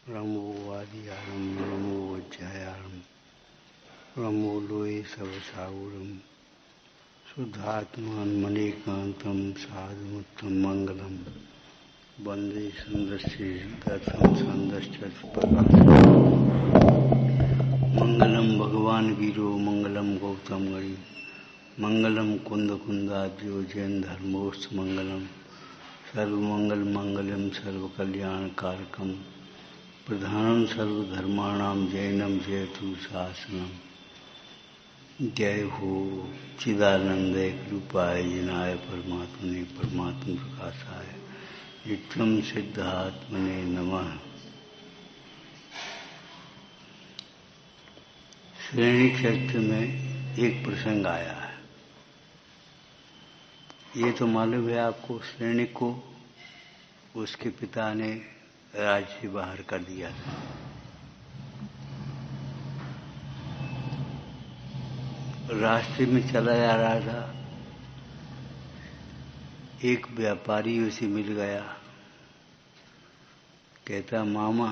रमो वादियारं रमो वज्जायारं रमो लोये सवसागुरं शुद्धात्मान मणिकांतं साधुमुत्तम मंगलम वंदे संदर्शिदर्थम संदर्शप्रकाशम् मंगलम भगवान वीरो मंगलम गौतम गणि मंगलम कुंद कुंदाद्यो जैन धर्मोस्त मंगलम सर्वमंगल मंगलम सर्वकल्याण कारकम प्रधानम सर्वधर्माणाम जैनम जयतु शासनम। जय हो चिदानंद रूपाय जिनाय परमात्मने परमात्म प्रकाशाय नित्यम सिद्धात्मने नमः। श्रेणी क्षेत्र में एक प्रसंग आया है। ये तो मालूम है आपको, श्रेणी को उसके पिता ने राज्य से बाहर कर दिया था। रास्ते में चला जा रहा था, एक व्यापारी उसे मिल गया। कहता, मामा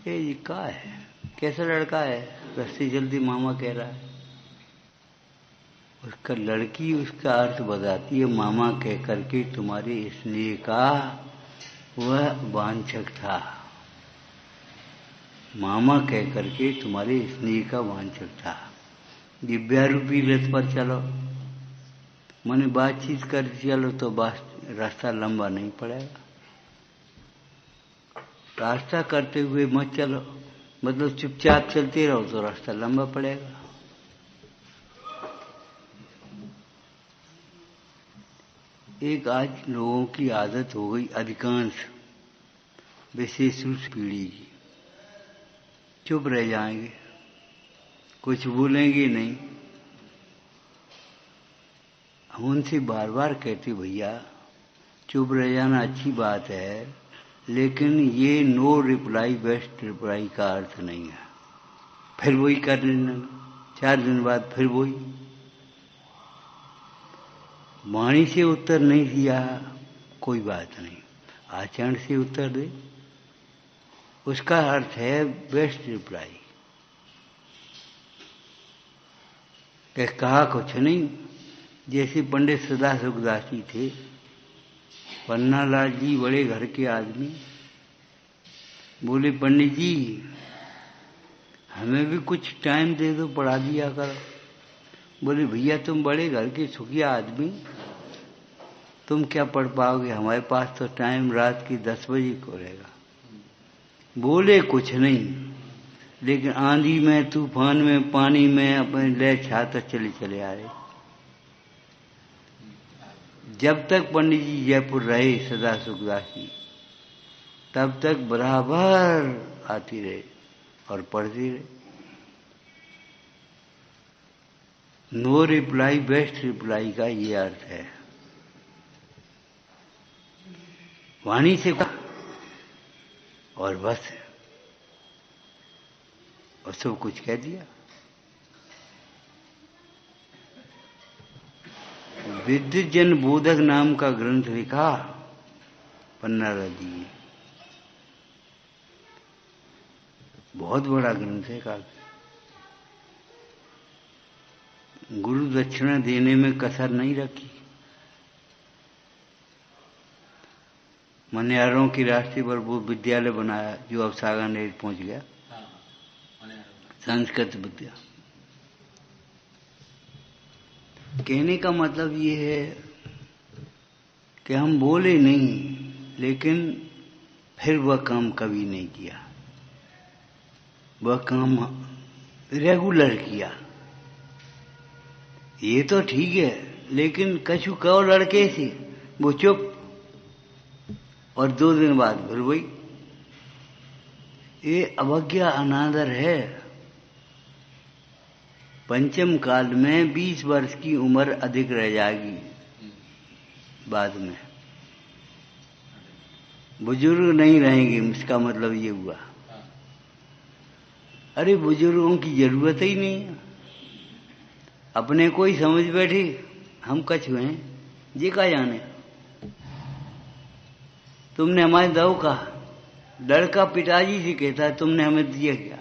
ये का है, कैसा लड़का है? रस्ते जल्दी मामा कह रहा है। उसका लड़की उसका अर्थ बताती है, मामा कह करके तुम्हारे स्नेह का वह वांछक था। मामा कह करके तुम्हारे स्नेह का वांछक था। दिव्यारूपी रथ पर चलो, माने बातचीत कर चलो तो रास्ता लंबा नहीं पड़ेगा। रास्ता करते हुए मत चलो, मतलब चुपचाप चलते रहो तो रास्ता लंबा पड़ेगा। एक आज लोगों की आदत हो गई, अधिकांश विशेष रूप से पीढ़ी की, चुप रह जाएंगे, कुछ बोलेंगे नहीं। हम उनसे बार बार कहते, भैया चुप रह जाना अच्छी बात है, लेकिन ये नो रिप्लाई बेस्ट रिप्लाई का अर्थ नहीं है। फिर वही कर लेना, 4 दिन बाद फिर वही। वाणी से उत्तर नहीं दिया कोई बात नहीं, आचरण से उत्तर दे, उसका अर्थ है बेस्ट रिप्लाई। कहा कुछ नहीं। जैसे पंडित सदा सुखदास जी थे, पन्नालाल जी बड़े घर के आदमी, बोले पंडित जी हमें भी कुछ टाइम दे दो, पढ़ा दिया करो। बोले भैया तुम बड़े घर के सुखिया आदमी, तुम क्या पढ़ पाओगे, हमारे पास तो टाइम रात की 10 बजे को रहेगा। बोले कुछ नहीं, लेकिन आंधी में तूफान में पानी में अपने ले छाता चले आ रहे। जब तक पंडित जी जयपुर रहे सदा सुखदास जी, तब तक बराबर आती रहे और पढ़ती रहे। नो रिप्लाई बेस्ट रिप्लाई का ये अर्थ है। वाणी से और बस, और सब कुछ कह दिया। विद्युत जन बोधक नाम का ग्रंथ लिखा पन्नालाल जी ने, बहुत बड़ा ग्रंथ है। काफी गुरु दक्षिणा देने में कसर नहीं रखी। मनियारों की रास्ते पर वो विद्यालय बनाया जो अब सागानेर पहुंच गया, संस्कृत विद्या। कहने का मतलब ये है कि हम बोले नहीं, लेकिन फिर वह काम कभी नहीं किया, वह काम रेगुलर किया। ये तो ठीक है, लेकिन कछु कहो लड़के से, वो चुप, और 2 दिन बाद फिर वही। ये अवज्ञा अनादर है। पंचम काल में 20 वर्ष की उम्र अधिक रह जाएगी, बाद में बुजुर्ग नहीं रहेंगे, इसका मतलब ये हुआ। अरे बुजुर्गों की जरूरत ही नहीं है, अपने को ही समझ बैठे हम कछु हैं, जे का जाने। तुमने हमारे दो कहा, लड़का पिताजी से कहता है तुमने हमें दिया क्या?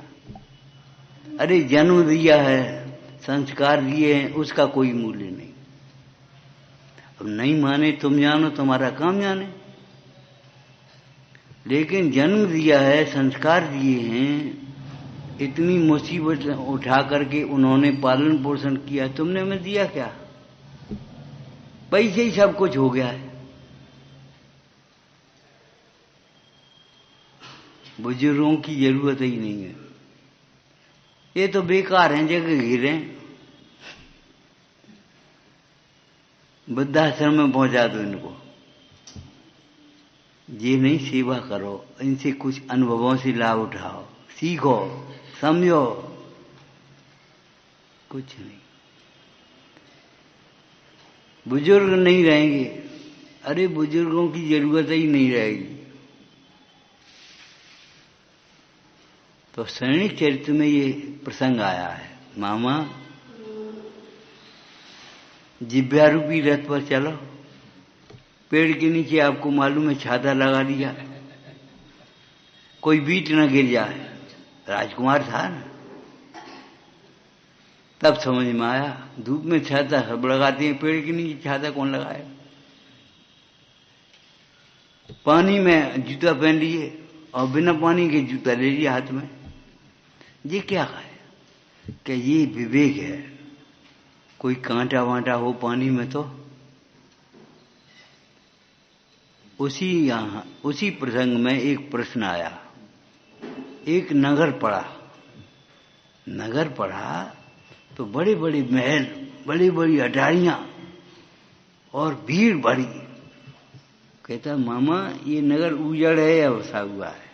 अरे जन्म दिया है, संस्कार दिए हैं, उसका कोई मूल्य नहीं। अब नहीं माने तुम जानो, तुम्हारा काम जाने, लेकिन जन्म दिया है, संस्कार दिए हैं, इतनी मुसीबत उठा करके उन्होंने पालन पोषण किया, तुमने हमें दिया क्या? पैसे ही सब कुछ हो गया है। बुजुर्गों की जरूरत ही नहीं है, ये तो बेकार हैं, जगह घिरे, वृद्धाश्रम में पहुंचा दो इनको। ये नहीं, सेवा करो, इनसे कुछ अनुभवों से लाभ उठाओ, सीखो, समझो। कुछ नहीं, बुजुर्ग नहीं रहेंगे। अरे बुजुर्गों की जरूरत ही नहीं रहेगी। तो सैनिक चरित्र में ये प्रसंग आया है, मामा जिब्या रूपी रथ पर चलो, पेड़ के नीचे आपको मालूम है छाता लगा दिया, कोई बीट न गिर जाए। राजकुमार था ना, तब समझ में आया, धूप में छाता सब लगाते हैं, पेड़ के नीचे छाता कौन लगाए? पानी में जूता पहन लिए और बिना पानी के जूता ले लिया हाथ में। ये क्या है कि ये विवेक है? कोई कांटा वांटा हो पानी में तो उसी प्रसंग में एक प्रश्न आया। एक नगर पड़ा तो बड़े बड़े महल, बड़ी बड़ी अटारियां और भीड़ भरी। कहता मामा ये नगर उजड़ है या बसा हुआ है?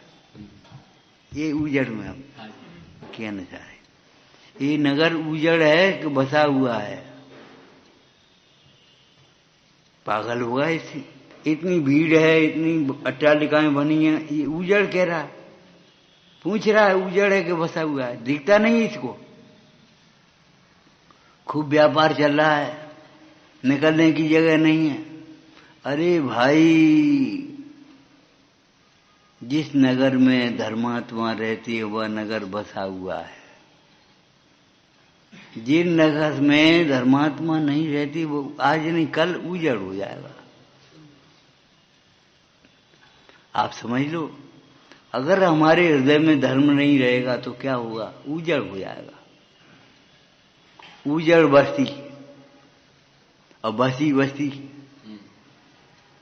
ये उजड़ में हम कहना चाह रहे, ये नगर उजड़ है कि बसा हुआ है? पागल हुआ इसी, इतनी भीड़ है, इतनी अट्टालिकाएं बनी हैं, ये उजड़ कह रहा है, पूछ रहा है उजड़ है कि बसा हुआ है? दिखता नहीं इसको? खूब व्यापार चल रहा है, निकलने की जगह नहीं है। अरे भाई, जिस नगर में धर्मात्मा रहती है वह नगर बसा हुआ है। जिन नगर में धर्मात्मा नहीं रहती वो आज नहीं कल उजड़ हो जाएगा। आप समझ लो, अगर हमारे हृदय में धर्म नहीं रहेगा तो क्या होगा? उजड़ हो जाएगा। उजड़ बस्ती और बसी बस्ती।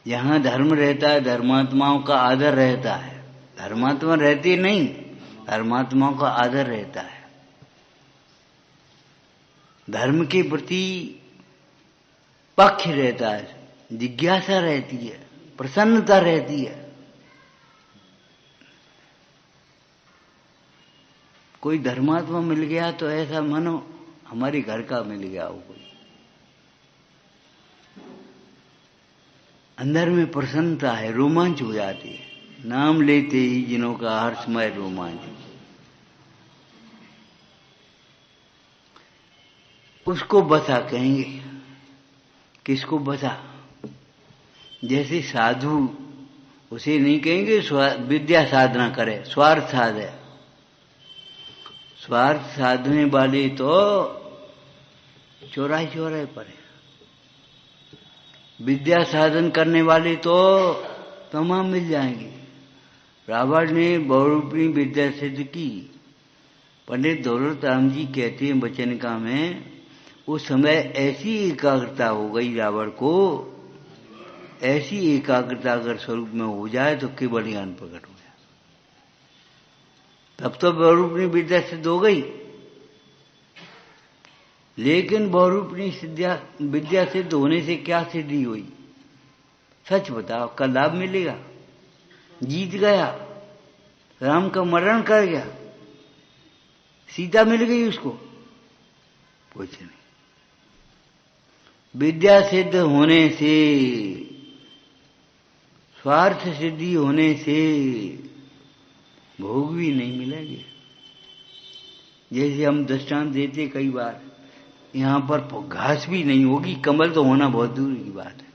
जहां धर्म रहता है धर्मात्माओं का आदर रहता है। धर्मात्मा रहती नहीं, धर्मात्माओं का आदर रहता है। धर्म के प्रति पक्ष रहता है, जिज्ञासा रहती है, प्रसन्नता रहती है। कोई धर्मात्मा मिल गया तो ऐसा मानो हमारे घर का मिल गया हो कोई, अंदर में प्रसन्नता है, रोमांच हो जाती है। नाम लेते ही जिनों का हर्षमय रोमांच। उसको बसा कहेंगे। किसको बसा? जैसे साधु, उसे नहीं कहेंगे विद्या साधना करे, स्वार्थ साधे। स्वार्थ साधने वाले तो चौराहे पर है। विद्या साधन करने वाले तो तमाम मिल जाएंगे। रावण ने बहुरूपी विद्या सिद्ध की। पंडित दौलत राम जी कहते हैं वचनिका में, उस समय ऐसी एकाग्रता हो गई रावण को, ऐसी एकाग्रता अगर स्वरूप में हो जाए तो केवल ज्ञान प्रकट हो जाए। तब तो बहुरूपी विद्या सिद्ध हो गई। लेकिन बहुरूपी विद्या सिद्ध होने से क्या सिद्धि हुई? सच बताओ, का लाभ मिलेगा? जीत गया, राम का मरण कर गया, सीता मिल गई उसको? कुछ नहीं। विद्या सिद्ध होने से, स्वार्थ सिद्धि होने से भोग भी नहीं मिलेंगे। जैसे हम दृष्टांत देते कई बार, यहां पर घास भी नहीं होगी, कमल तो होना बहुत दूर की बात है।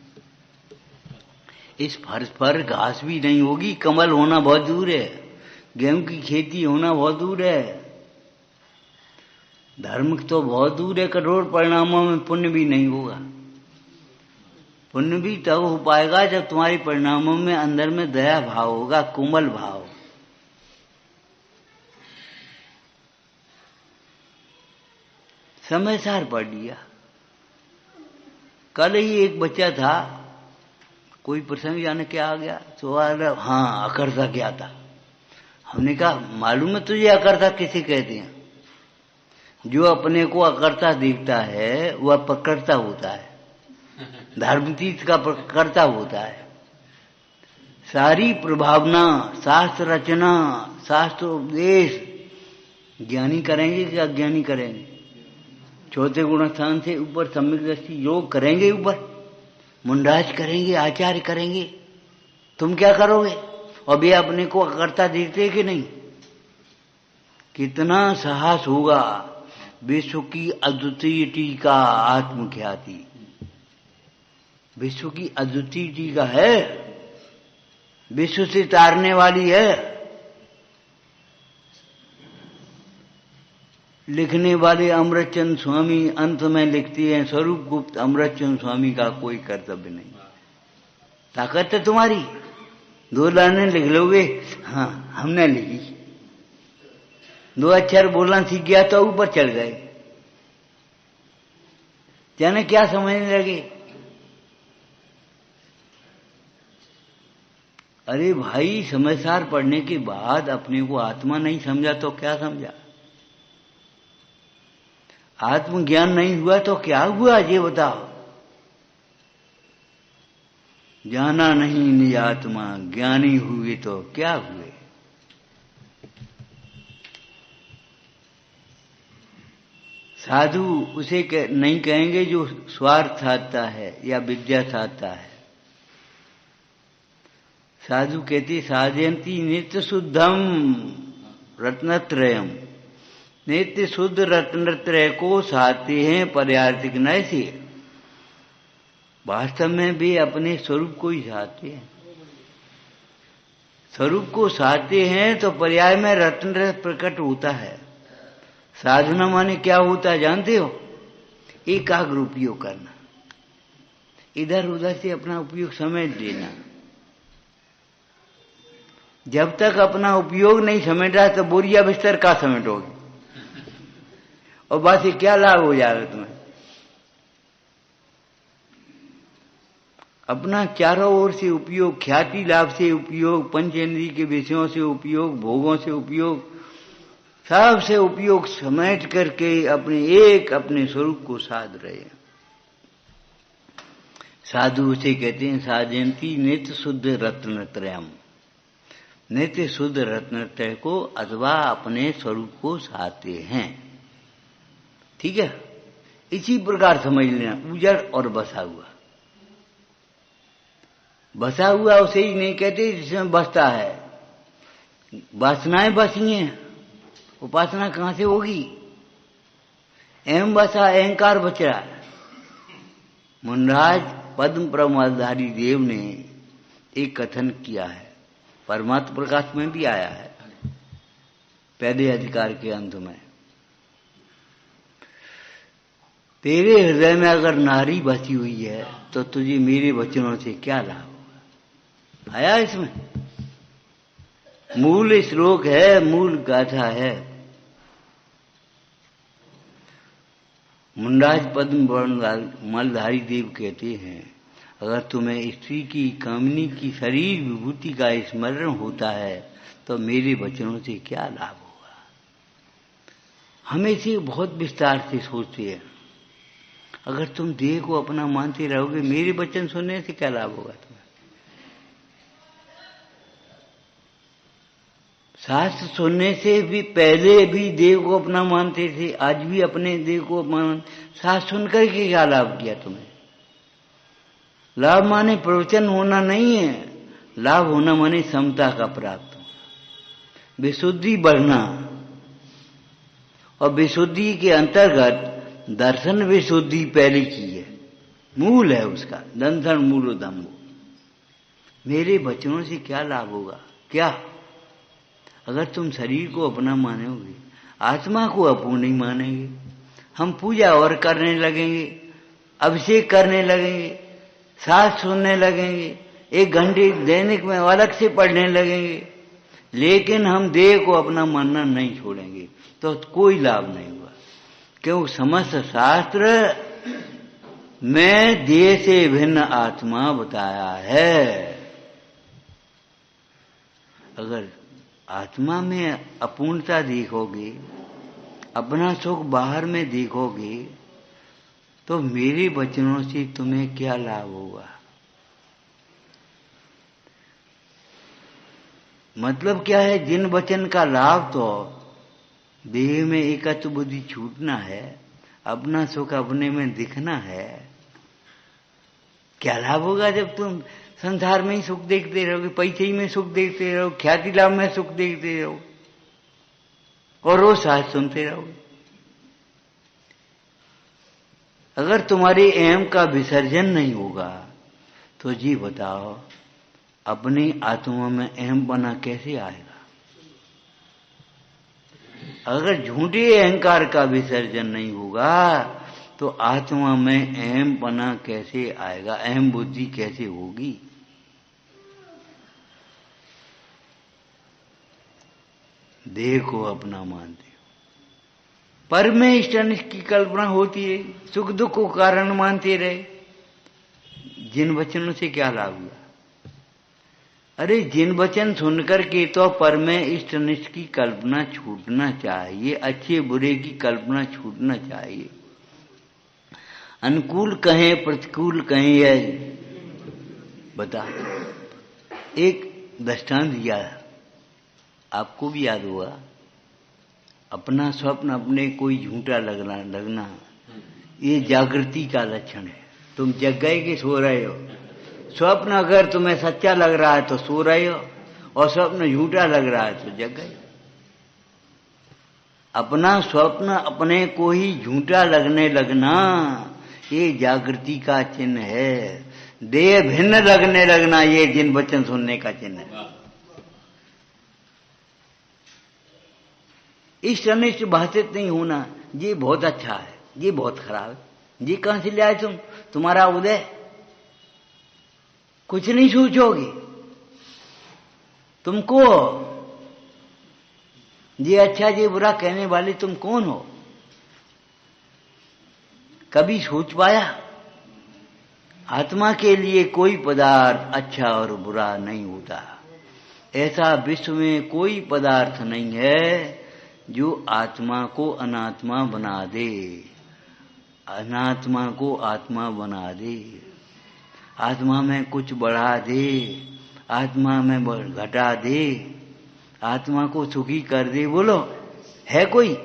इस फर्श पर घास भी नहीं होगी, कमल होना बहुत दूर है। गेहूं की खेती होना बहुत दूर है, धर्म तो बहुत दूर है। कठोर परिणामों में पुण्य भी नहीं होगा। पुण्य भी तब हो पाएगा जब तुम्हारे परिणामों में अंदर में दया भाव होगा, कोमल भाव। समय सार पढ़ लिया। कल ही एक बच्चा था, कोई प्रसंग जाने क्या आ गया, सवाल हाँ अकर्ता क्या था। हमने कहा मालूम है तुझे अकर्ता किसे कहते हैं? जो अपने को अकर्ता देखता है वह प्रकर्ता होता है, धर्मतीर्थ का प्रकर्ता होता है। सारी प्रभावना, शास्त्र रचना, शास्त्र उपदेश ज्ञानी करेंगे कि अज्ञानी करेंगे? चौथे गुण स्थान से ऊपर सम्यक दृष्टि योग करेंगे, ऊपर मुंडाज करेंगे, आचार्य करेंगे। तुम क्या करोगे? और वे अपने को अकर्ता देखते कि नहीं? कितना साहस होगा। विश्व की अद्वितीय टीका आत्मख्याति, विश्व की अद्वितीय टीका है, विश्व से तारने वाली है। लिखने वाले अमृतचंद स्वामी अंत में लिखते हैं, स्वरूप गुप्त अमृतचंद स्वामी का कोई कर्तव्य नहीं। ताकत है तुम्हारी, 2 लाइनें लिख लोगे, हाँ हमने लिखी। 2 अक्षर बोलना सीख गया तो ऊपर चढ़ गए, जाने क्या समझने लगे। अरे भाई, समझदार पढ़ने के बाद अपने को आत्मा नहीं समझा तो क्या समझा? आत्मज्ञान नहीं हुआ तो क्या हुआ ये बताओ? जाना नहीं निज आत्मा, ज्ञानी हुए तो क्या हुए? साधु उसे नहीं कहेंगे जो स्वार्थ साधता है या विद्या साधता है। साधु कहते साधयंती नित्य शुद्धम रत्नत्रयम, नित्य शुद्ध रत्नत्रय को साधते हैं पर्यार्थिक नय से। वास्तव में भी अपने स्वरूप को ही साधते हैं। स्वरूप को साधते हैं तो पर्याय में रत्न प्रकट होता है। साधना माने क्या होता है जानते हो? एकाग्र उपयोग करना, इधर उधर से अपना उपयोग समेट लेना। जब तक अपना उपयोग नहीं समेटा तो बोरिया बिस्तर का समेटोगे? और बात से क्या लाभ हो जाएगा तुम्हें? अपना चारों ओर से उपयोग, ख्याति लाभ से उपयोग, पंचेंद्रिय के विषयों से उपयोग, भोगों से उपयोग, सबसे उपयोग समेट करके अपने स्वरूप को साध रहे हैं। साधु उसे कहते हैं साधयंती नित्य शुद्ध रत्नत्रयम, नित्य शुद्ध रत्नत्रय को अथवा अपने स्वरूप को साधते हैं। ठीक है, इसी प्रकार समझ लेना। उजड़ और बसा हुआ, बसा हुआ उसे ही नहीं कहते जिसमें बसता है। वासनाएं बसी हैं, उपासना कहां से होगी? एवं बसा अहंकार बच रहा है। मुनराज पद्म प्रमाधारी देव ने एक कथन किया है, परमात्म प्रकाश में भी आया है, पहले अधिकार के अंत में। तेरे हृदय में अगर नारी बसी हुई है तो तुझे मेरे वचनों से क्या लाभ होगा? आया इसमें मूल श्लोक है, मूल गाथा है। मुंडाज पद्म मलधारी देव कहते हैं अगर तुम्हें स्त्री की कामिनी की शरीर विभूति का स्मरण होता है तो मेरे वचनों से क्या लाभ होगा? हम इसे बहुत विस्तार से सोचते हैं। अगर तुम देह को अपना मानते रहोगे, मेरे वचन सुनने से क्या लाभ होगा तुम्हें? शास्त्र सुनने से भी पहले भी देव को अपना मानते थे, आज भी अपने देव को मान। शास्त्र सुनकर के क्या लाभ किया तुम्हें? लाभ माने प्रवचन होना नहीं है, लाभ होना माने समता का प्राप्त होना, विशुद्धि बढ़ना। और विशुद्धि के अंतर्गत दर्शन विशुद्धि पहले की है, मूल है उसका, दंधन मूल धम्मो। मेरे वचनों से क्या लाभ होगा? क्या अगर तुम शरीर को अपना मानोगे, आत्मा को अपूर्ण नहीं मानेंगे, हम पूजा और करने लगेंगे, अभिषेक करने लगेंगे, शास्त्र सुनने लगेंगे, 1 घंटे दैनिक में अलग से पढ़ने लगेंगे, लेकिन हम देह को अपना मानना नहीं छोड़ेंगे तो कोई लाभ नहीं हुआ। क्योंकि समस्त शास्त्र में देह से भिन्न आत्मा बताया है। अगर आत्मा में अपूर्णता देखोगे, अपना सुख बाहर में देखोगे, तो मेरे वचनों से तुम्हें क्या लाभ होगा? मतलब क्या है? जिन वचन का लाभ तो देह में एकत्व बुद्धि छूटना है, अपना सुख अपने में दिखना है। क्या लाभ होगा जब तुम संसार में ही सुख देखते रहोगे, पैसे ही में सुख देखते रहो, ख्याति लाभ में सुख देखते रहो और रोज शास्त्र सुनते रहोगे। अगर तुम्हारे अहम का विसर्जन नहीं होगा तो जी बताओ, अपनी आत्मा में अहम बना कैसे आएगा? अगर झूठे अहंकार का विसर्जन नहीं होगा तो आत्मा में अहम बना कैसे आएगा? अहम बुद्धि कैसे होगी? देह को अपना मानते हो, पर में इष्ट अनिष्ट की कल्पना होती है, सुख दुख को कारण मानते रहे, जिन वचनों से क्या लाभ हुआ? अरे जिन वचन सुनकर के तो पर में इष्ट अनिष्ट की कल्पना छूटना चाहिए, अच्छे बुरे की कल्पना छूटना चाहिए। अनुकूल कहें प्रतिकूल कहें, यह बता। एक दृष्टांत दिया, आपको भी याद होगा। अपना स्वप्न अपने कोई झूठा लगना ये जागृति का लक्षण है। तुम जग गए कि सो रहे हो? स्वप्न अगर तुम्हें सच्चा लग रहा है तो सो रहे हो, और स्वप्न झूठा लग रहा है तो जग गए। अपना स्वप्न अपने को ही झूठा लगने लगना ये जागृति का चिन्ह है। देह भिन्न लगने लगना ये जिन वचन सुनने का चिन्ह है। इष्ट अनिष्ट भाषित नहीं होना, ये बहुत अच्छा है, ये बहुत खराब है। ये कहां से ले आए तुम? तुम्हारा उदय कुछ नहीं सोचोगे तुमको। ये अच्छा ये बुरा कहने वाले तुम कौन हो? कभी सोच पाया? आत्मा के लिए कोई पदार्थ अच्छा और बुरा नहीं होता। ऐसा विश्व में कोई पदार्थ नहीं है जो आत्मा को अनात्मा बना दे, अनात्मा को आत्मा बना दे, आत्मा में कुछ बढ़ा दे, आत्मा में घटा दे, आत्मा को सुखी कर दे। बोलो, है कोई?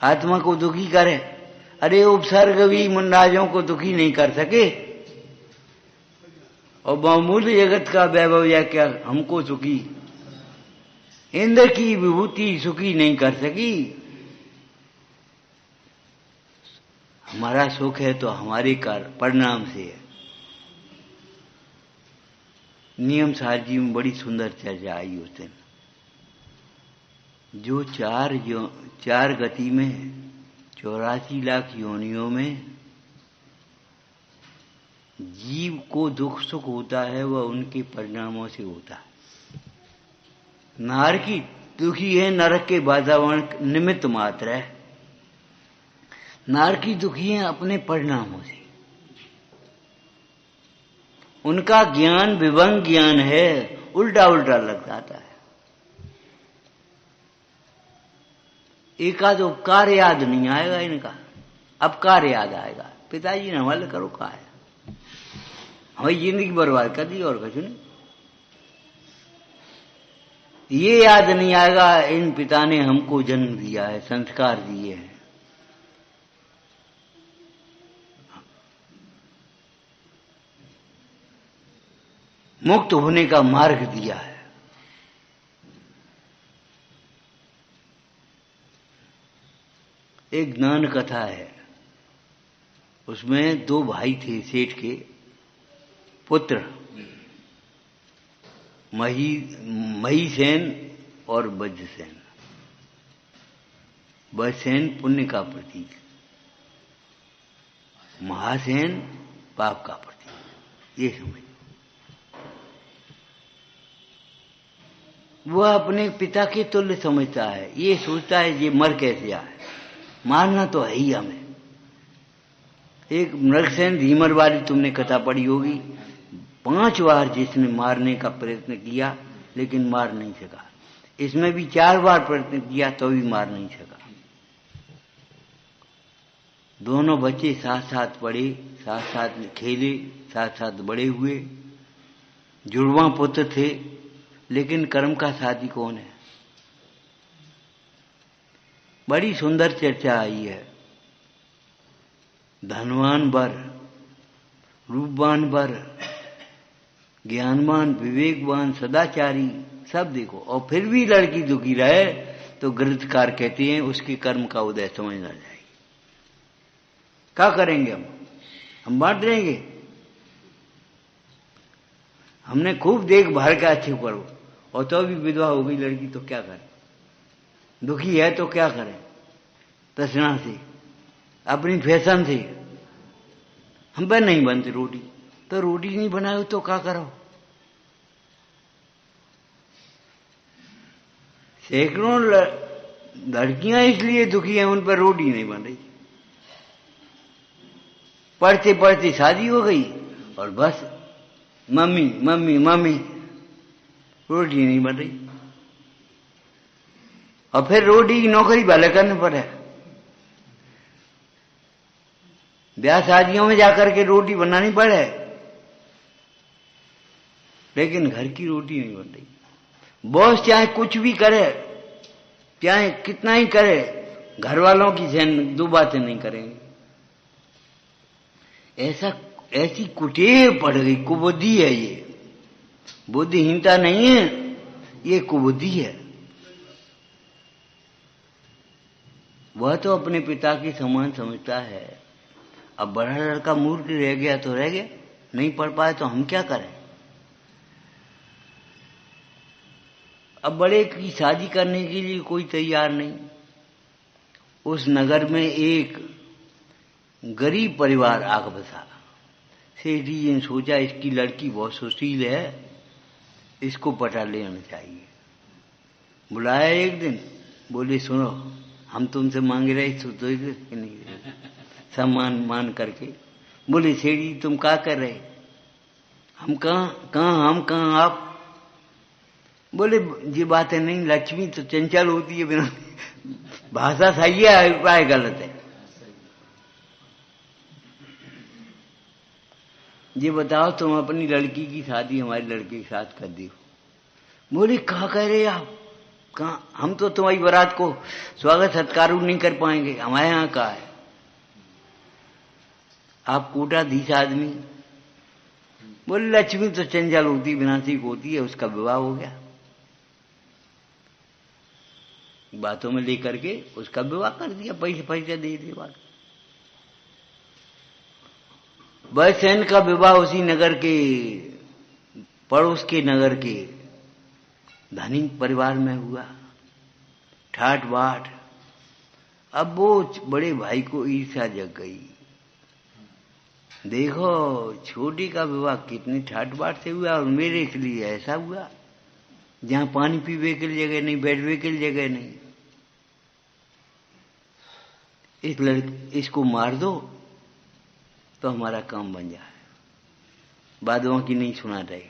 आत्मा को दुखी करे? अरे उपसर्ग भी मुंडाजों को दुखी नहीं कर सके, और मामूली जगत का वैभव या क्या हमको सुखी? इंद्र की विभूति सुखी नहीं कर सकी। हमारा सुख है तो हमारे परिणाम से है। नियम सार जी में बड़ी सुंदर चर्चा आई उस दिन। जो चार गति में 84 लाख योनियों में जीव को दुख सुख होता है, वह उनके परिणामों से होता है। नारकी दुखी है, नरक के वातावरण निमित्त मात्र है। नारकी दुखी है अपने परिणामों से। उनका ज्ञान विभंग ज्ञान है, उल्टा उल्टा लग जाता है। एकाध उपकार याद नहीं आएगा इनका, अपकार याद आएगा। पिताजी ने हवाले करो कहा है, हमारी जिंदगी बर्बाद कर दी और कुछ नहीं। ये याद नहीं आएगा इन पिता ने हमको जन्म दिया है, संस्कार दिए हैं। मुक्त होने का मार्ग दिया है। एक ज्ञान कथा है, उसमें 2 भाई थे, सेठ के पुत्र। महीसेन और वज्रसेन। वज्रसेन पुण्य का प्रतीक, महासेन पाप का प्रतीक। ये समझ, वह अपने पिता के तुल्य समझता है। ये सोचता है ये मर कैसे आए, मारना तो है ही हमें। एक नरसेन धीमर वाली तुमने कथा पढ़ी होगी, 5 बार जिसने मारने का प्रयत्न किया लेकिन मार नहीं सका। इसमें भी 4 बार प्रयत्न किया तो भी मार नहीं सका। दोनों बच्चे साथ साथ पढ़े, साथ साथ खेले, साथ साथ बड़े हुए, जुड़वा पुत्र थे, लेकिन कर्म का साथी कौन है? बड़ी सुंदर चर्चा आई है। धनवान वर, रूपवान वर, ज्ञानवान, विवेकवान, सदाचारी, सब देखो, और फिर भी लड़की दुखी रहे तो गृहकार कहते हैं उसके कर्म का उदय समझ ना जाएगी। क्या करेंगे हम बांट देंगे। हमने खूब देखभाल का अच्छे करो, और तो भी विधवा हो गई लड़की तो क्या करें? दुखी है तो क्या करें? तृष्णा से, अपनी फैशन से। हम पर नहीं बनती रोटी, तो रोटी नहीं बनाओ तो क्या करो? सैकड़ों लड़कियां इसलिए दुखी हैं, उन पर रोटी नहीं बन रही। पढ़ते पढ़ते शादी हो गई और बस मम्मी मम्मी मम्मी, रोटी नहीं बन रही। और फिर रोटी की नौकरी भले करने पर है। ब्याह शादियों में जाकर के रोटी बनानी पड़े, लेकिन घर की रोटी नहीं बन रही। बॉस चाहे कुछ भी करे, चाहे कितना ही करे, घर वालों की सहन 2 बातें नहीं करेंगे। ऐसी कुटेव पड़ गई, कुबुद्धि है ये। बुद्धिहीनता नहीं है, ये कुबुद्धि है। वह तो अपने पिता के समान समझता है। अब बड़ा लड़का मूर्ख रह गया तो रह गया, नहीं पढ़ पाए तो हम क्या करें? अब बड़े की शादी करने के लिए कोई तैयार नहीं। उस नगर में एक गरीब परिवार आग बसा। सेठी जी ने सोचा इसकी लड़की बहुत सुशील है, इसको पटा लेना चाहिए। बुलाया एक दिन, बोले सुनो, हम तुमसे मांग रहे तो नहीं, सम्मान मान करके। बोले सेठी तुम क्या कर रहे? हम कहाँ आप? बोले ये बातें नहीं, लक्ष्मी तो चंचल होती है, बिना भाषा सही है, अभिप्राय गलत है। ये बताओ तुम अपनी लड़की की शादी हमारी लड़के के साथ कर दी हो। बोले कहा कह रहे आप? कहाँ? हम तो तुम्हारी बारात को स्वागत सत्कार नहीं कर पाएंगे, हमारे यहाँ कहा है। आप कोटाधीश आदमी। बोले लक्ष्मी तो चंचल होती, विनाशिक होती है, उसका विवाह हो गया। बातों में लेकर के उसका विवाह कर दिया, पैसे दे दिए। बात वैसेन का विवाह उसी नगर के, पड़ोस के नगर के धनी परिवार में हुआ। ठाट बाट। अब वो बड़े भाई को ईर्ष्या जग गई। देखो छोटी का विवाह कितनी ठाट बाट से हुआ और मेरे के लिए ऐसा हुआ, जहां पानी पीवे के लिए जगह नहीं, बैठने के लिए जगह नहीं। इसको मार दो तो हमारा काम बन जाए। बादों की नहीं सुना रहे।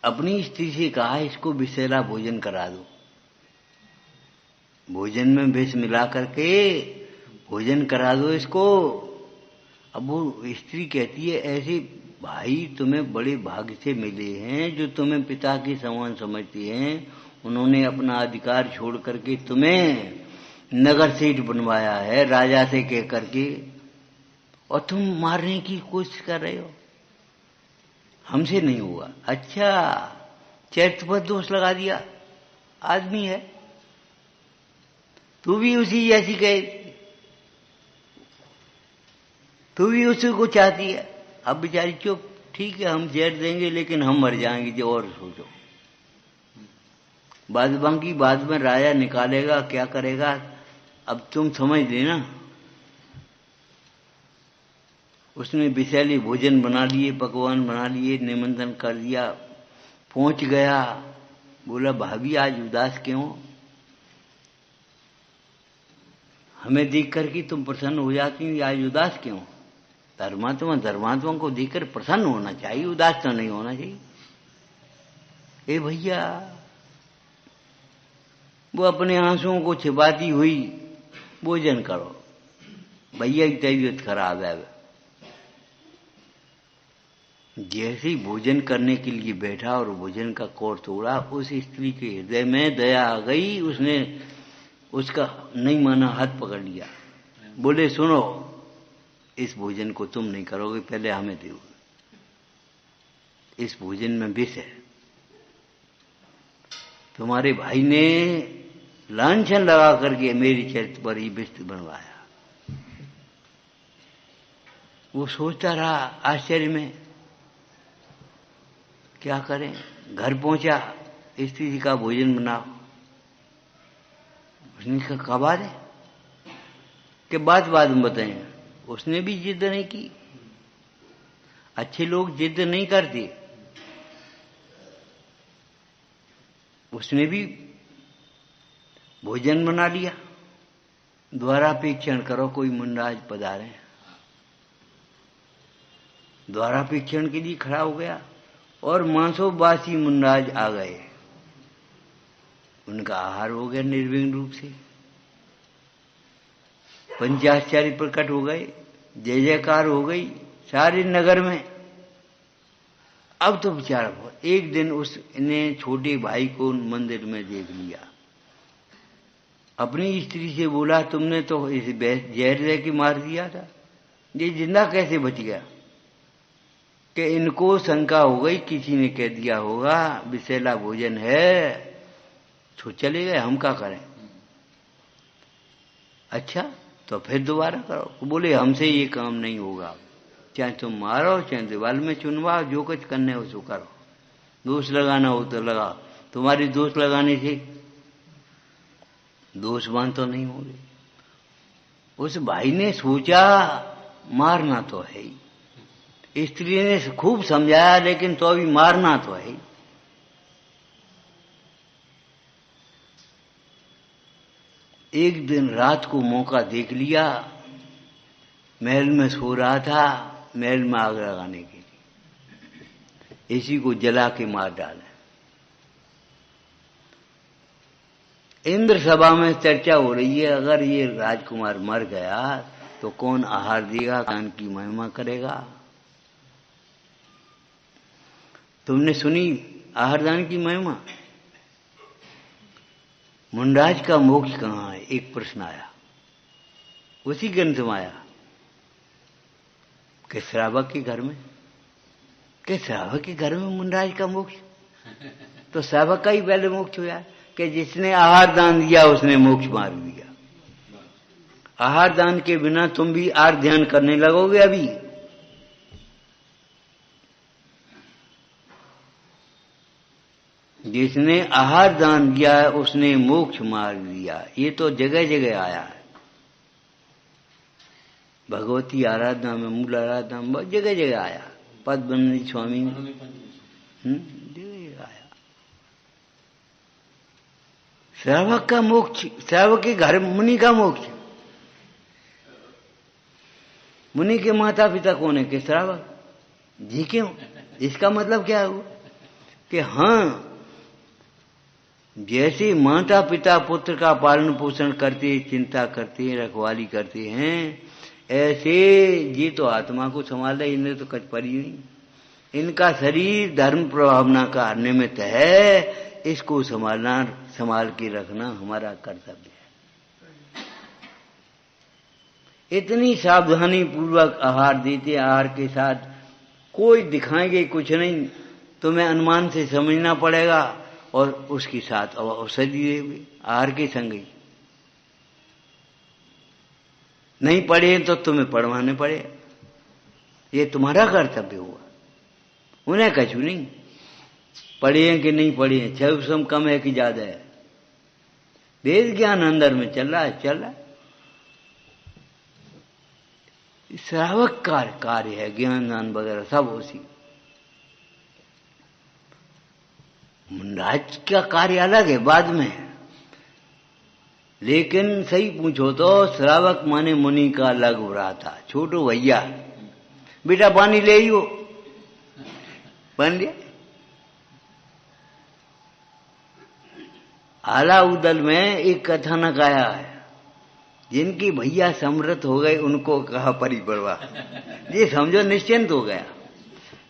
अपनी स्त्री से कहा इसको विषैला भोजन करा दो। भोजन में विष मिला करके भोजन करा दो इसको। अब वो स्त्री कहती है ऐसे भाई तुम्हें बड़े भाग्य से मिले हैं जो तुम्हें पिता के समान समझते हैं। उन्होंने अपना अधिकार छोड़ करके तुम्हें नगर सेठ बनवाया है राजा से कह करके, और तुम मारने की कोशिश कर रहे हो। हमसे नहीं हुआ। अच्छा, चरित्र पर दोष लगा दिया। आदमी है, तू भी उसी जैसी कहे, तू भी उसी को चाहती है। अब बेचारी चुप, ठीक है हम जहर देंगे लेकिन हम मर जाएंगे, जो और सोचो। बादबाकी बाद में राजा निकालेगा, क्या करेगा, अब तुम समझ लेना। उसने विषैली भोजन बना लिए, पकवान बना लिए, निमंत्रण कर दिया, पहुंच गया। बोला भाभी आज उदास क्यों? हमें देख करके तुम प्रसन्न हो जाती, आज उदास क्यों? धर्मात्मा को देखकर प्रसन्न होना चाहिए, उदास तो नहीं होना चाहिए। ए भैया, वो अपने आंसुओं को छिपाती हुई, भोजन करो, भैया की तबीयत खराब है। जैसे ही भोजन करने के लिए बैठा और भोजन का कोर तोड़ा, उस स्त्री के हृदय में दया आ गई। उसने उसका नहीं माना, हाथ पकड़ लिया, बोले सुनो, इस भोजन को तुम नहीं करोगे, पहले हमें दो, इस भोजन में विष है। तुम्हारे भाई ने लांछन लगा करके मेरी चरित्र पर ही विष बनवाया। वो सोचता रहा आश्चर्य में, क्या करें। घर पहुंचा, स्त्री जी का भोजन बनाओ। उसने कहा कब आ रहे कि बाद में बताएं। उसने भी जिद नहीं की। अच्छे लोग जिद नहीं करते। उसने भी भोजन बना लिया। द्वारापेक्षण करो, कोई मुंडाज पधारे। द्वारापेक्षण के लिए खड़ा हो गया और मांसोबासी मुंडाज आ गए। उनका आहार हो गया निर्विघ्न रूप से। पंचाश्चर्य प्रकट हो गए, जय जयकार हो गई सारे नगर में। अब तो बेचारा हुआ। एक दिन उसने छोटे भाई को मंदिर में देख लिया। अपनी स्त्री से बोला तुमने तो इस जहर दे के मार दिया था, ये जिंदा कैसे बच गया? कि इनको शंका हो गई, किसी ने कह दिया होगा विषैला भोजन है, तो चले गए, हम क्या करें। अच्छा तो फिर दोबारा करो। बोले हमसे ये काम नहीं होगा, चाहे तुम मारो चाहे दीवार में चुनवाओ, जो कुछ करने हो सो करो, दोष लगाना हो तो लगा। तुम्हारी दोष लगाने से दोषवान तो नहीं होंगे। उस भाई ने सोचा मारना तो है ही। स्त्री ने खूब समझाया लेकिन तो अभी मारना तो है ही। एक दिन रात को मौका देख लिया, महल में सो रहा था, महल में आग लगाने के लिए इसी को जला के मार डाला। इंद्र सभा में चर्चा हो रही है, अगर ये राजकुमार मर गया तो कौन आहार देगा, दान की महिमा करेगा। तुमने सुनी आहार दान की महिमा? मुंडाज का मोक्ष कहाँ है, एक प्रश्न आया। उसी ग्रंथ में आया कि श्रावक के घर में, कि श्रावक के घर में मुंडाज का मोक्ष। तो श्रावक का ही पहले मोक्ष हुआ कि जिसने आहार दान दिया उसने मोक्ष मार दिया। आहार दान के बिना तुम भी आहार ध्यान करने लगोगे। अभी जिसने आहार दान दिया उसने मोक्ष मार दिया। ये तो जगह जगह आया है। भगवती आराधना में, मूल आराधना में जगह जगह आया। पद्मनाभ स्वामी जगह आया। श्रावक का मोक्ष, श्रावक के घर मुनि का मोक्ष। मुनि के माता पिता कौन है? कि श्रावक जी। क्यों? इसका मतलब क्या हुआ कि हाँ, जैसे माता पिता पुत्र का पालन पोषण करते, चिंता करते, रखवाली करते हैं, ऐसे ये तो आत्मा को संभाल रहे, इन्हें तो कच पड़ी नहीं। इनका शरीर धर्म प्रभावना का निमित्त है, इसको संभालना, संभाल के रखना हमारा कर्तव्य है। इतनी सावधानी पूर्वक आहार देते, आहार के साथ कोई दिखाएंगे कुछ नहीं, तुम्हें अनुमान से समझना पड़ेगा और उसके साथ औषधि देंगे आहार के संग ही। नहीं पढ़े तो तुम्हें पढ़वाने पड़े, ये तुम्हारा कर्तव्य हुआ। उन्हें कछु नहीं, पढ़े हैं कि नहीं पढ़े हैं, छह कम है कि ज्यादा है, वेद ज्ञान अंदर में चल रहा है, चल रहा है। श्रावक कार्य है, ज्ञान दान वगैरह सब उसी। मुंडराज का कार्य अलग है, बाद में है, लेकिन सही पूछो तो श्रावक माने मुनि का अलग हो रहा था, छोटो भैया, बेटा पानी ले ही हो, बन लिया। आला उदल में एक कथानक आया है, जिनकी भैया समृद्ध हो गए उनको कहा परिपरवाह, ये समझो निश्चिंत हो गया।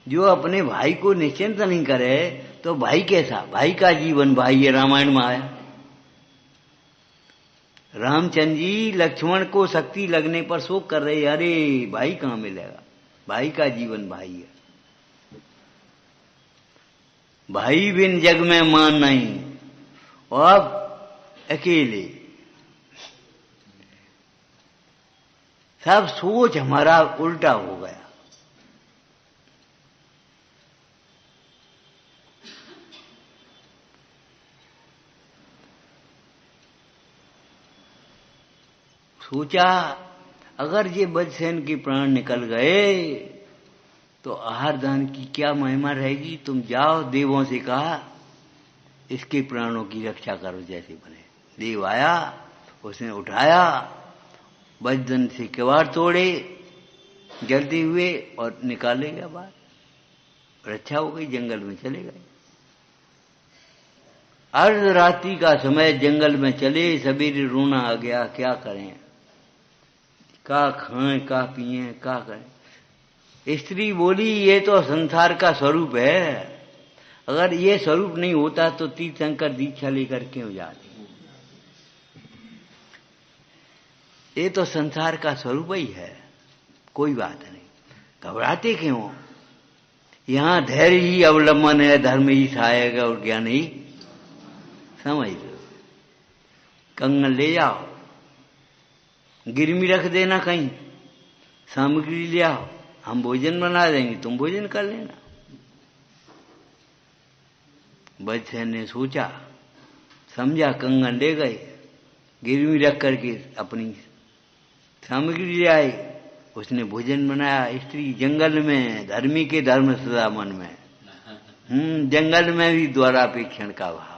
जो अपने भाई को निश्चिंत नहीं करे तो भाई कैसा, भाई का जीवन भाई, ये रामायण में आया। रामचंद्र जी लक्ष्मण को शक्ति लगने पर शोक कर रहे, अरे भाई कहां मिलेगा, भाई का जीवन भाई है, भाई बिन जग में मान नहीं, और अब अकेले। सब सोच हमारा उल्टा हो गया। सोचा अगर ये बजसेन के प्राण निकल गए तो आहार दान की क्या महिमा रहेगी। तुम जाओ, देवों से कहा इसके प्राणों की रक्षा करो जैसे बने। देव आया, उसने उठाया, बजदन से किवाड़ तोड़े जलते हुए और निकाले गया बाहर। रक्षा हो गई, जंगल में चले गए। अर्धरात्रि का समय जंगल में चले, सवेरे रोना आ गया, क्या करें, क्या खाएं, क्या पिएं, क्या करें। स्त्री बोली ये तो संसार का स्वरूप है, अगर ये स्वरूप नहीं होता तो तीर्थंकर दीक्षा लेकर क्यों जाते। ये तो संसार का स्वरूप ही है, कोई बात नहीं, घबराते क्यों। यहां धैर्य ही अवलंबन है, धर्म ही सहायक और ज्ञान ही समझ लो। कंगन ले जाओ, गिरमी रख देना कहीं, सामग्री ले आओ, हम भोजन बना देंगे, तुम भोजन कर लेना। बजसेन ने सोचा समझा, कंगन ले गए, गिरवी रख करके अपनी सामग्री ले आए, उसने भोजन बनाया। स्त्री जंगल में, धर्मी के धर्म सदा मन में। जंगल में भी द्वारापेक्षण का भाव।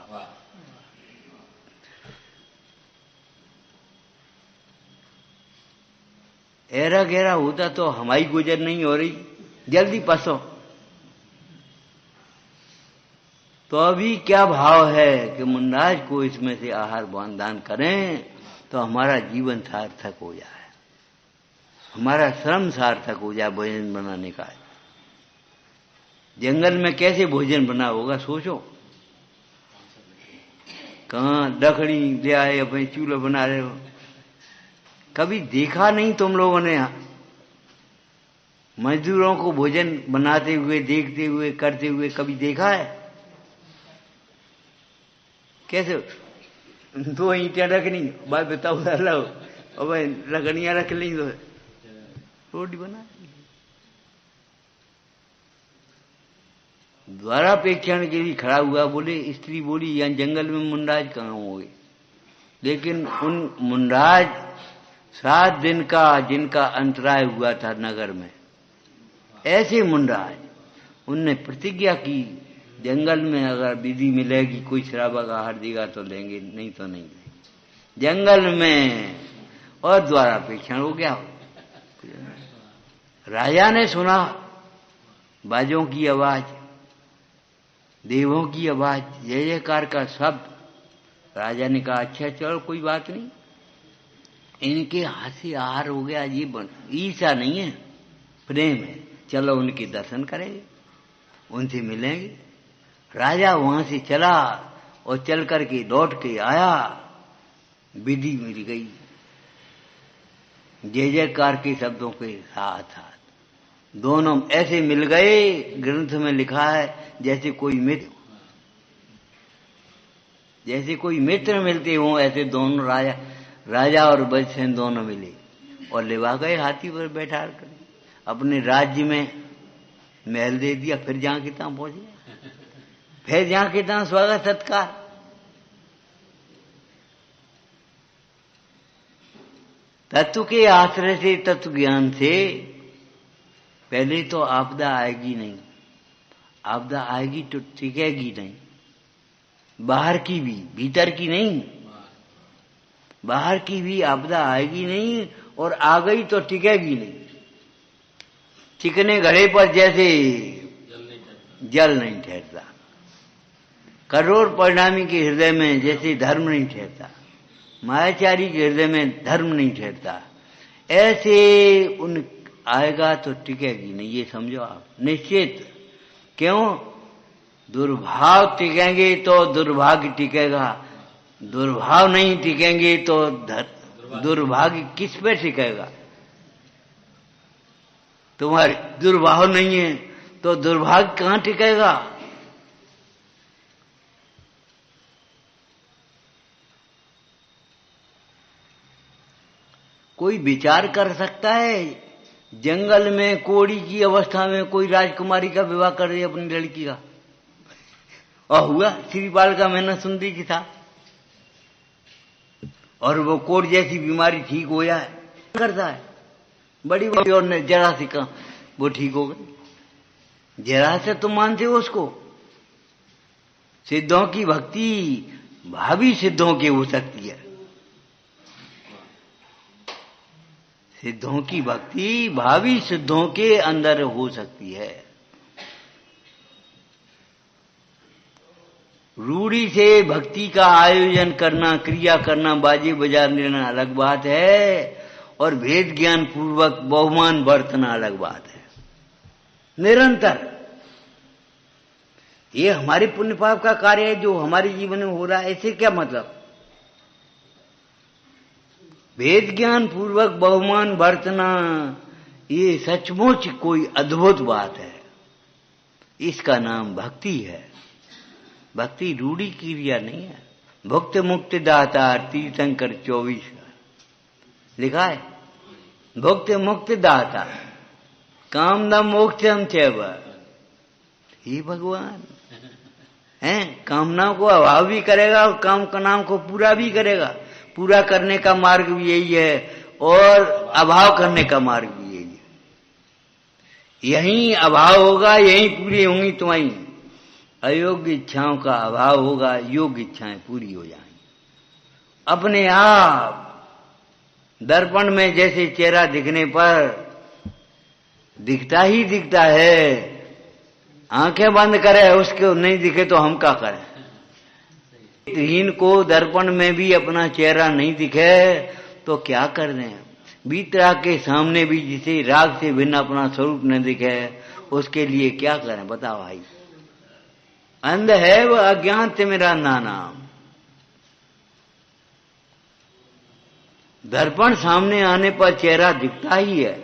ऐरा गहरा होता तो हमारी गुजर नहीं हो रही, जल्दी पसो। तो अभी क्या भाव है कि मुंडराज को इसमें से आहार दान करें तो हमारा जीवन सार्थक हो जाए, हमारा श्रम सार्थक हो जाए भोजन बनाने का। जंगल में कैसे भोजन बना होगा सोचो। कहाँ लकड़ी ले आए, अपने चूल्हा बना रहे हो। कभी देखा नहीं तुम लोगों ने मजदूरों को भोजन बनाते हुए, देखते हुए, करते हुए कभी देखा है? कैसे दो ईंटें रखनी, बात बताओ, लो अब लकड़ियां रख ली तो रोटी बना। द्वारापेक्षण के लिए खड़ा हुआ, बोले स्त्री बोली यहाँ जंगल में मुंडराज कहाँ होंगे। लेकिन उन मुंडराज 7 दिन का जिनका अंतराय हुआ था नगर में, ऐसे मुंडराज, उनने प्रतिज्ञा की जंगल में अगर विधि मिलेगी, कोई श्रावक आहार देगा तो लेंगे, नहीं तो नहीं। जंगल में और द्वारापेक्षण हो गया। राजा ने सुना बाजों की आवाज, देवों की आवाज, जय जयकार का शब्द। राजा ने कहा अच्छा चलो कोई बात नहीं, इनके हाथ से आहार हो गया, ये ईर्ष्या नहीं है, प्रेम है, चलो उनके दर्शन करेंगे, उनसे मिलेंगे। राजा वहां से चला और चल करके लौट के आया, विधि मिल गई जय जयकार के शब्दों के साथ साथ। दोनों ऐसे मिल गए, ग्रंथ में लिखा है जैसे कोई मित्र मिलते हों, ऐसे दोनों राजा और बजसेन दोनों मिले और लेवा गए हाथी पर बैठा कर अपने राज्य में। महल दे दिया, फिर जहां के तहां पहुंच गए, फिर जहां के तहां स्वागत सत्कार। तत्व के आश्रय से, तत्व ज्ञान से पहले तो आपदा आएगी नहीं। आपदा आएगी तो टिकेगी नहीं, बाहर की भी, भीतर की नहीं। बाहर की भी आपदा आएगी नहीं, और आ गई तो टिकेगी नहीं। चिकने घड़े पर जैसे जल नहीं ठहरता, करोड़ परिणामी के हृदय में जैसे धर्म नहीं ठहरता, मायाचारी के हृदय में धर्म नहीं ठहरता, ऐसे उन आएगा तो टिकेगी नहीं, ये समझो आप निश्चित। क्यों? दुर्भाव टिकेंगे तो दुर्भाग्य टिकेगा, दुर्भाव नहीं टिकेंगे तो दुर्भाग्य किस पे टिकेगा? तुम्हारे दुर्भाव नहीं है तो दुर्भाग्य कहां टिकेगा? कोई विचार कर सकता है जंगल में कोड़ी की अवस्था में कोई राजकुमारी का विवाह कर दे अपनी लड़की का? और हुआ श्रीपाल का मैंने सुंदरी की था, और वो कोड़ जैसी बीमारी ठीक हो जाए, करता है बड़ी बड़ी, और जरा सी का वो ठीक हो गई। जरा से तुम मानते हो उसको? सिद्धों की भक्ति भावी सिद्धों की हो सकती है। सिद्धों की भक्ति भावी सिद्धों के अंदर हो सकती है। रूढ़ी से भक्ति का आयोजन करना, क्रिया करना, बाजे बजा लेना अलग बात है, और भेद ज्ञान पूर्वक बहुमान बरतना अलग बात है। निरंतर ये हमारे पुण्य पाप का कार्य है जो हमारे जीवन में हो रहा है। ऐसे क्या मतलब? भेद ज्ञान पूर्वक बहुमान बरतना, ये सचमुच कोई अद्भुत बात है। इसका नाम भक्ति है। भक्ति रूढ़ी क्रिया नहीं है। भुक्त मुक्त दाता तीर्थंकर 24 लिखा है। भुक्त मुक्त दाता कामना मोक्षम चैव। हे भगवान हैं, कामना को अभाव भी करेगा और काम का नाम को पूरा भी करेगा। पूरा करने का मार्ग भी यही है, और अभाव करने का मार्ग भी यही है। यहीं अभाव होगा, यहीं पूरी होंगी तुम्हारी। अयोग्य इच्छाओं का अभाव होगा, योग्य इच्छाएं पूरी हो जाएंगी अपने आप। दर्पण में जैसे चेहरा दिखने पर दिखता ही दिखता है, आंखें बंद करे उसको नहीं दिखे तो हम क्या करें? हीन को दर्पण में भी अपना चेहरा नहीं दिखे तो क्या कर दें? बीतरा के सामने भी जिसे राग से भिन्न अपना स्वरूप न दिखे उसके लिए क्या करें? बताओ भाई। अंध है वह अज्ञान से मेरा नाम। दर्पण सामने आने पर चेहरा दिखता ही है,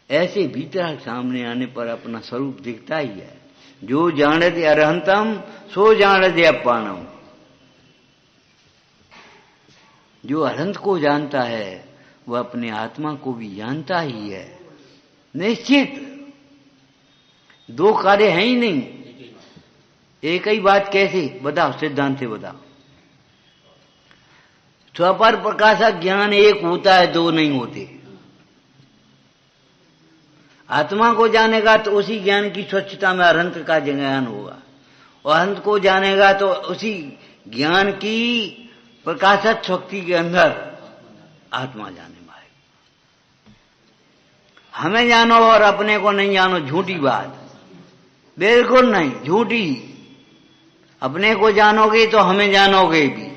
ऐसे भीतर सामने आने पर अपना स्वरूप दिखता ही है। जो जानते अरहंतम सो जानते अपानम। जो अनंत को जानता है वह अपने आत्मा को भी जानता ही है। निश्चित दो कार्य हैं ही नहीं, एक ही बात। कैसे बताओ? सिद्धांत से बताओ। स्वपर प्रकाशक ज्ञान एक होता है, दो नहीं होते। आत्मा को जानेगा तो उसी ज्ञान की स्वच्छता में अनंत का ज्ञान होगा, और अनंत को जानेगा तो उसी ज्ञान की प्रकाशक शक्ति के अंदर आत्मा जाने में आएगी। हमें जानो और अपने को नहीं जानो, झूठी बात। बिल्कुल नहीं, झूठी। अपने को जानोगे तो हमें जानोगे भी,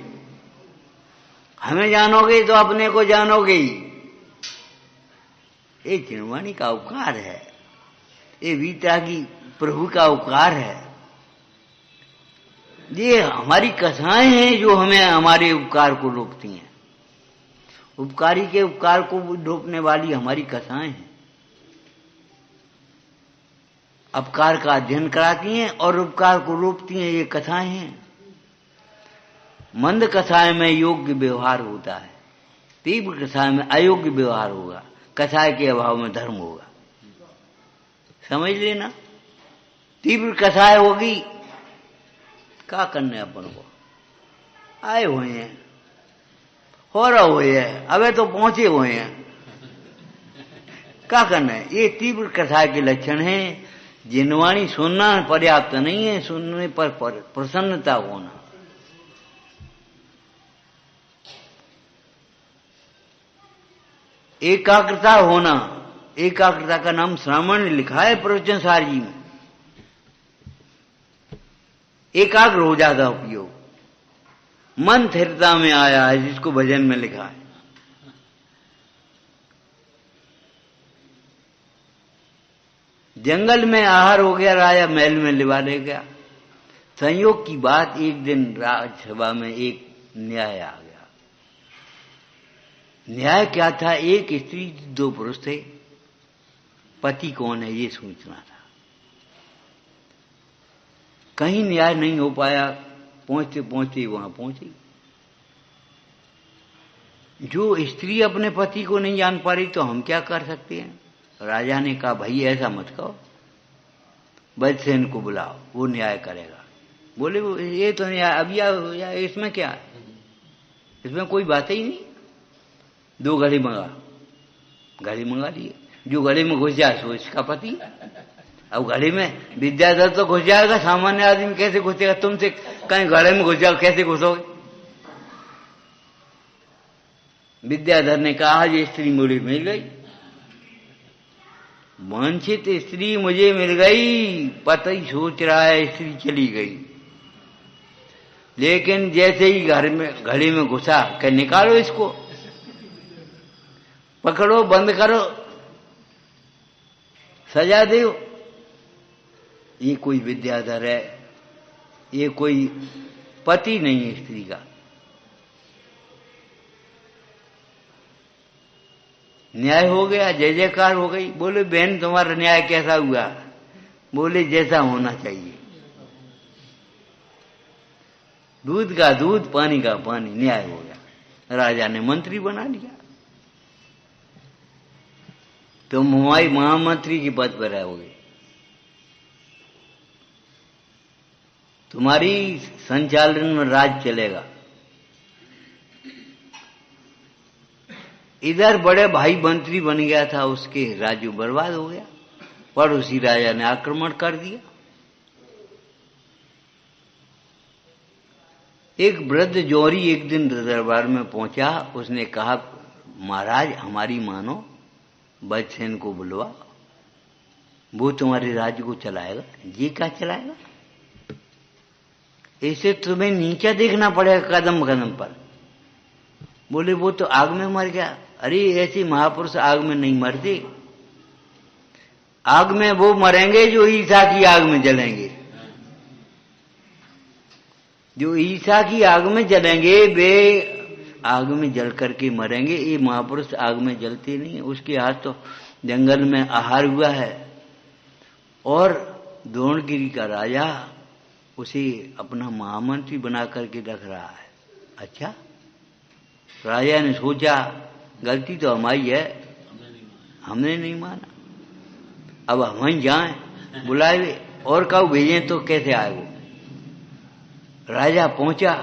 हमें जानोगे तो अपने को जानोगे ही। ये चिन्वाणी का उपकार है, ये वीतरागी प्रभु का उपकार है। ये हमारी कथाएं हैं जो हमें हमारे उपकार को रोकती हैं। उपकारी के उपकार को रोकने वाली हमारी कथाएं हैं। अपकार का अध्ययन कराती हैं और उपकार को रोकती हैं, ये कथाएं हैं। मंद कथाएं में योग्य व्यवहार होता है, तीव्र कथाएं में अयोग्य व्यवहार होगा, कथाएं के अभाव में धर्म होगा। समझ लेना, तीव्र कसाय होगी। क्या करने अपन को, आए हुए हैं, हो रहा हुए हैं, अबे तो पहुंचे हुए हैं, क्या करना है। ये तीव्र कसाय के लक्षण हैं। जिनवाणी सुनना पर्याप्त नहीं है, सुनने पर प्रसन्नता होना। एकाग्रता होना, एकाग्रता का नाम श्रावण ने लिखा है प्रवचन सार जी में। एकाग्र हो जाता उपयोग, मन स्थिरता में आया है, जिसको भजन में लिखा है। जंगल में आहार हो गया, राजा महल में लिवा ले गया। संयोग की बात, एक दिन राज्यसभा में एक न्याय आ गया। न्याय क्या था, एक स्त्री 2 पुरुष थे, पति कौन है ये सोचना था। कहीं न्याय नहीं हो पाया, पहुंचते पहुंचते वहां पहुंची। जो स्त्री अपने पति को नहीं जान पा रही तो हम क्या कर सकते हैं। राजा ने कहा, भाई ऐसा मत कहो, वज्रसेन को बुलाओ, वो न्याय करेगा। बोले वो ये तो न्याय अब या इसमें क्या है, इसमें कोई बात ही नहीं। 2 घड़ी मंगा, घड़ी मंगा लिए। जो घड़ी में घुस जाए सो इसका पति। अब घड़ी में विद्याधर तो घुस जाएगा, सामान्य आदमी कैसे घुसेगा। तुमसे कहीं घड़े में घुस जाओ, कैसे घुसोगे। विद्याधर ने कहा, ये स्त्री मुझे मिल गई, वांछित स्त्री मुझे मिल गई। पति सोच रहा है स्त्री चली गई, लेकिन जैसे ही घड़ी में घुसा, कह निकालो इसको, पकड़ो, बंद करो, सजा दो। ये कोई विद्याधर है, ये कोई पति नहीं है स्त्री का। न्याय हो गया, जय जयकार हो गई। बोले बहन तुम्हारा न्याय कैसा हुआ। बोले जैसा होना चाहिए, दूध का दूध, पानी का पानी, न्याय हो गया। राजा ने मंत्री बना लिया, तुम हमारी महामंत्री की पद पर रहोगे, तुम्हारी संचालन में राज चलेगा। इधर बड़े भाई मंत्री बन गया था, उसके राज्य बर्बाद हो गया। पड़ोसी राजा ने आक्रमण कर दिया। एक वृद्ध जौहरी एक दिन दरबार में पहुंचा, उसने कहा, महाराज हमारी मानो, वज्रसेन को बुलवा, वो तुम्हारे राज्य को चलाएगा। जी क्या चलाएगा, ऐसे तुम्हें नीचा देखना पड़ेगा कदम कदम पर। बोले वो तो आग में मर गया। अरे ऐसे महापुरुष आग में नहीं मरते, आग में वो मरेंगे जो ईसा की आग में जलेंगे। जो ईसा की आग में जलेंगे वे आग में जल करके मरेंगे। ये महापुरुष आग में जलते नहीं, उसके हाथ तो जंगल में आहार हुआ है। और द्रोणगिरी का राजा उसे अपना महामंत्री बना करके रख रहा है। अच्छा, राजा ने सोचा गलती तो हमारी है, हमने नहीं माना, अब हम जाएं बुलाए और कब भेजें तो कैसे आए वो। राजा पहुंचा,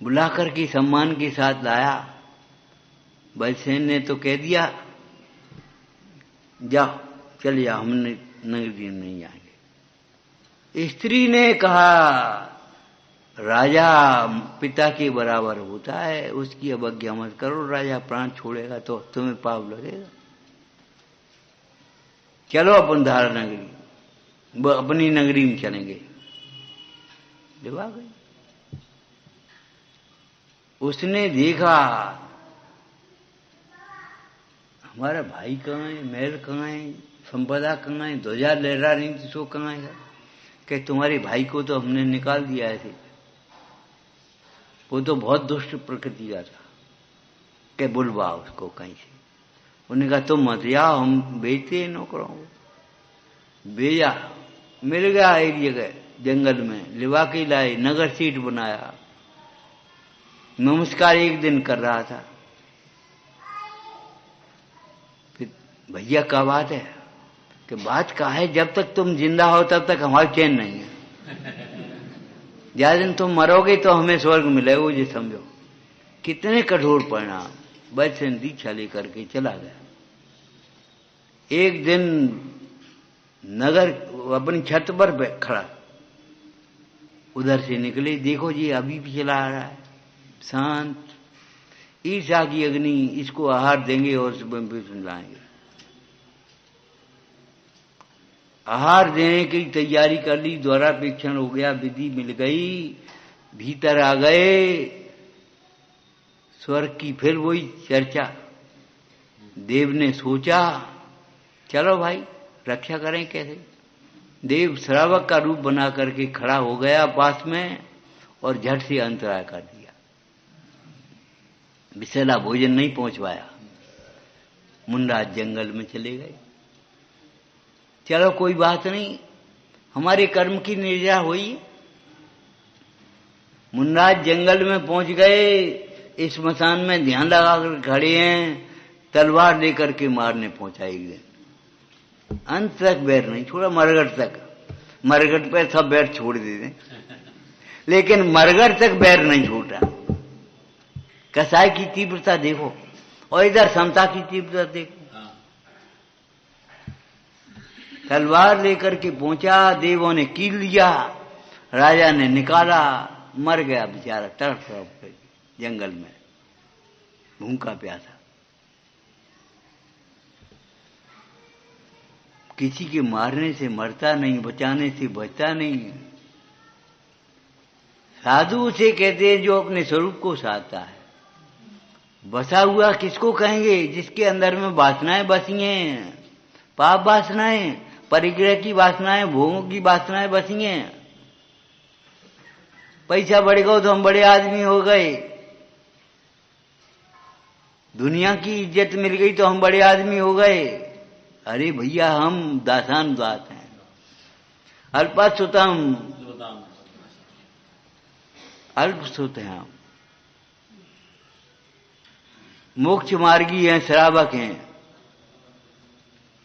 बुला करके सम्मान के साथ लाया। वज्रसेन ने तो कह दिया जाओ चले जाओ, हमने नगरी में नहीं आएंगे। स्त्री ने कहा राजा पिता के बराबर होता है, उसकी अवज्ञा मत करो, राजा प्राण छोड़ेगा तो तुम्हें पाप लगेगा। चलो अपन धारा नगरी, अपनी नगरी में चलेंगे। दिवा गई। उसने देखा हमारा भाई कहाँ है, महल कहाँ है, संपदा कहाँ है, ध्वजा लहरा रही थी सो कहाँ है। कि तुम्हारे भाई को तो हमने निकाल दिया है, वो तो बहुत दुष्ट प्रकृति का था। कि बुलवा उसको कहीं से। उन्होंने कहा तुम मत जाओ, हम बेचते नौकरों को। भेजा, मिल गया एक जगह जंगल में, लिवा के लाए, नगर सीट बनाया। नमस्कार एक दिन कर रहा था, फिर भैया क्या बात है? कि बात क्या है, जब तक तुम जिंदा हो तब तक हमारा चैन नहीं है। ज्यादा दिन तुम मरोगे तो हमें स्वर्ग मिलेगा, ये समझो। कितने कठोर परिणाम। बस दीक्षा लेकर के चला गया। एक दिन नगर अपनी छत पर खड़ा, उधर से निकले, देखो जी अभी भी चला आ रहा है शांत। ईर्ष्या की अग्नि, इसको आहार देंगे और सुन लाएंगे। आहार देने की तैयारी कर ली, द्वारापेक्षण हो गया, विधि मिल गई, भीतर आ गए। स्वर्ग की फिर वही चर्चा। देव ने सोचा चलो भाई रक्षा करें कैसे। देव श्रावक का रूप बना करके खड़ा हो गया पास में और झट से अंतराय कर दिया। विषैला भोजन नहीं पहुंच पाया। मुनराज जंगल में चले गए। चलो कोई बात नहीं, हमारे कर्म की निर्जा हुई। मुनराज जंगल में पहुंच गए। इस स्मशान में ध्यान लगाकर खड़े हैं, तलवार लेकर के मारने पहुंचा एक दिन। अंत तक बैर नहीं छोड़ा, मरगट तक। मरगट पे सब बैर छोड़ देते, लेकिन मरगट तक बैर नहीं छूटा। कसाई की तीव्रता देखो और इधर समता की तीव्रता देखो। तलवार लेकर के पहुंचा, देवों ने कील लिया, राजा ने निकाला, मर गया बेचारा तड़प तड़प जंगल में, भूखा प्यासा। किसी के मारने से मरता नहीं, बचाने से बचता नहीं। साधु उसे कहते हैं जो अपने स्वरूप को साधता है। बसा हुआ किसको कहेंगे? जिसके अंदर में वासनाएं बसी हैं, पाप वासनाएं, परिग्रह की वासनाएं, भोगों की वासनाएं बसी हैं। पैसा बढ़ गया तो हम बड़े आदमी हो गए, दुनिया की इज्जत मिल गई तो हम बड़े आदमी हो गए। अरे भैया हम दासान दास हैं, अल्पसुतम, अल्पसुत हैं हम, मोक्ष मार्गी हैं, श्रावक हैं,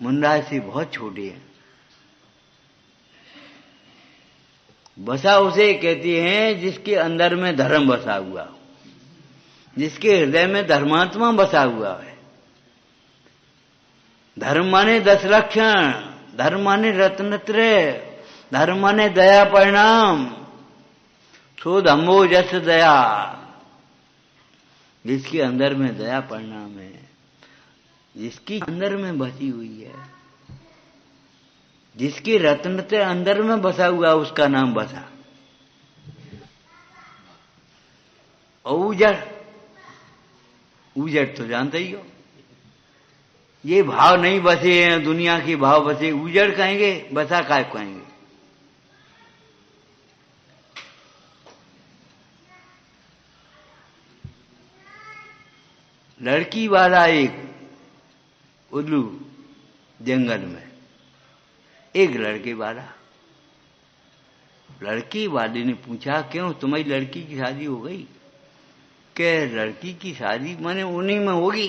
मुनराज से बहुत छोटे हैं। बसा उसे कहते हैं जिसके अंदर में धर्म बसा हुआ, जिसके हृदय में धर्मात्मा बसा हुआ है। धर्म माने 10 लक्षण, धर्म माने रत्नत्रय, धर्म माने दया परिणाम, सो धम्मो जस दया। जिसके अंदर में दया परिणाम है, जिसकी अंदर में बसी हुई है, जिसके रत्नत्रय अंदर में बसा हुआ, उसका नाम बसा। उजड़, उजड़ तो जानते ही हो, ये भाव नहीं बसे हैं, दुनिया के भाव बसे, उजड़ कहेंगे, बसा काय कहेंगे। लड़की वाला एक उल्लू जंगल में, एक लड़के वाला। लड़की वाले ने पूछा क्यों तुम्हारी लड़की की शादी हो गई? क्या लड़की की शादी माने उन्हीं में होगी?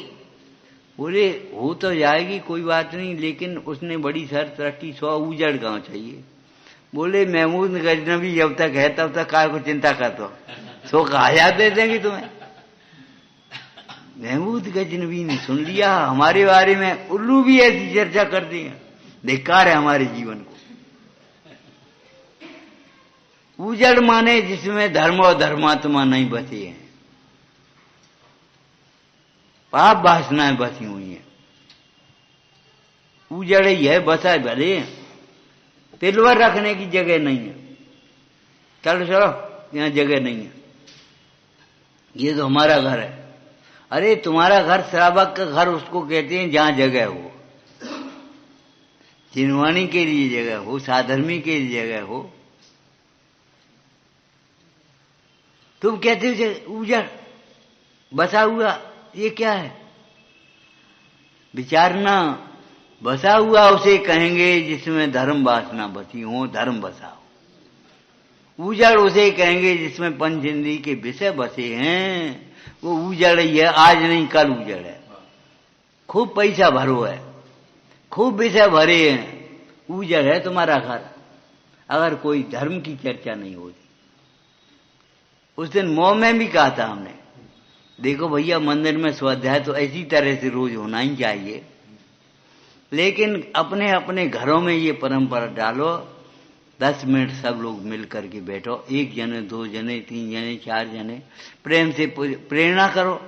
बोले हो तो जाएगी कोई बात नहीं, लेकिन उसने बड़ी शर्त रखी, 100 उजड़ गांव चाहिए। बोले महमूद गजनबी जब तक है तब तक काय को चिंता करते हो, 100 कहा दे देंगे तुम्हें। महमूद गजनबी ने सुन लिया, हमारे बारे में उल्लू भी ऐसी चर्चा करती है, धिक्कार है हमारे जीवन को। उजड़ माने जिसमें धर्म और धर्मात्मा नहीं बचे हैं, पाप वासनाएं बसी हुई हैं। उजड़ ही है, बसा है भले, तिलवर रखने की जगह नहीं है। चलो चलो यहाँ जगह नहीं है, ये तो हमारा घर है। अरे तुम्हारा घर श्रावक का घर उसको कहते हैं जहां जगह हो, चिन्हवानी के लिए जगह हो, साधर्मी के लिए जगह हो। तुम कहते हो उजड़ बसा हुआ, ये क्या है? विचारना। बसा हुआ उसे कहेंगे जिसमें धर्म वासना बसी हो, धर्म बसा हो। उजड़ उसे कहेंगे जिसमें पंच इंद्रिय के विषय बसे हैं, वो उजड़ ही है, आज नहीं कल उजड़ है। खूब पैसा भरो है, खूब विषय भरे हैं, उजड़ है तुम्हारा घर अगर कोई धर्म की चर्चा नहीं होती। उस दिन मोह में भी कहा था हमने, देखो भैया मंदिर में स्वाध्याय तो ऐसी तरह से रोज होना ही चाहिए, लेकिन अपने अपने घरों में ये परंपरा डालो, 10 मिनट सब लोग मिल करके बैठो, 1 जने 2 जने 3 जने 4 जने, प्रेम से प्रेरणा करो,